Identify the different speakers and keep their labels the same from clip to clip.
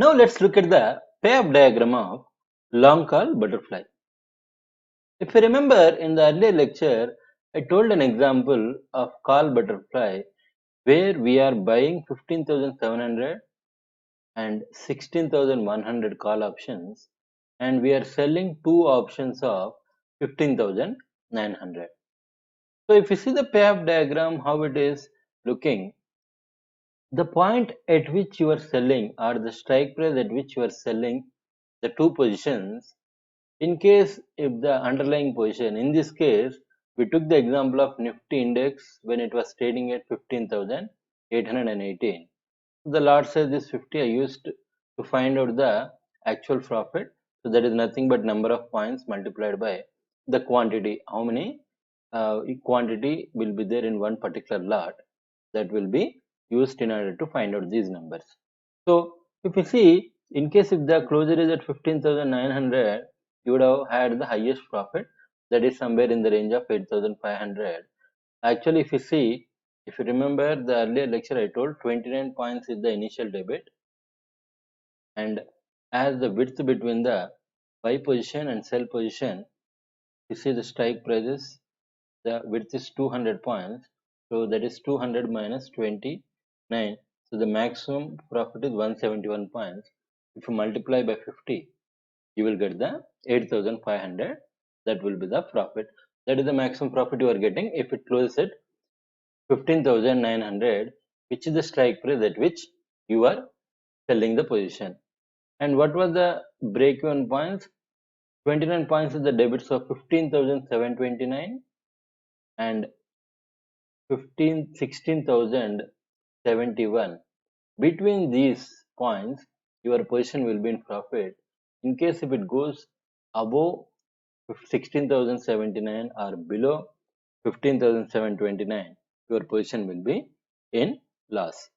Speaker 1: Now let's look at the payoff diagram of long call butterfly. If you remember in the earlier lecture, I told an example of call butterfly where we are buying 15,700 and 16,100 call options and we are selling two options of 15,900. So if you see the payoff diagram, how it is looking, the point at which you are selling or the strike price at which you are selling the two positions, in case if the underlying position, in this case, we took the example of Nifty index when it was trading at 15,818. The lot size is 50. I used to find out the actual profit. So that is nothing but number of points multiplied by the quantity. How many quantity will be there in one particular lot, that will be used in order to find out these numbers. So if you see, in case if the closure is at 15,900, you would have had the highest profit, that is somewhere in the range of 8,500. Actually, if you see, if you remember the earlier lecture, I told 29 points is the initial debit, and as the width between the buy position and sell position, you see the strike prices, the width is 200 points, so that is 200 minus 29, so the maximum profit is 171 points. If you multiply by 50, you will get the 8,500. That will be the profit. That is the maximum profit you are getting if it closes at 15,900, which is the strike price at which you are selling the position. And what was the break-even points? 29 points is the debits of 15,729 and 16,071. Between these points, your position will be in profit. In case if it goes above 16,079 or below 15,729, your position will be in loss.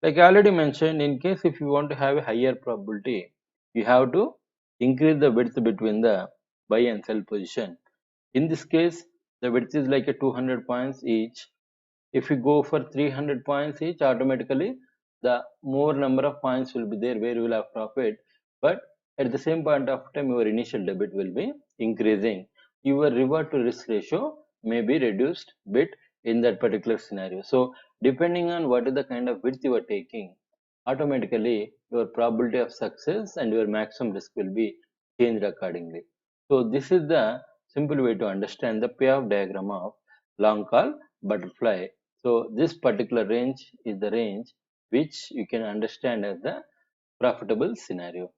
Speaker 1: Like I already mentioned, in case if you want to have a higher probability, you have to increase the width between the buy and sell position. In this case, the width is like a 200 points each. If you go for 300 points each, automatically the more number of points will be there where you will have profit. But at the same point of time, your initial debit will be increasing. Your reward to risk ratio may be reduced bit in that particular scenario. So depending on what is the kind of width you are taking, automatically your probability of success and your maximum risk will be changed accordingly. So this is the simple way to understand the payoff diagram of long call butterfly. So this particular range is the range which you can understand as the profitable scenario.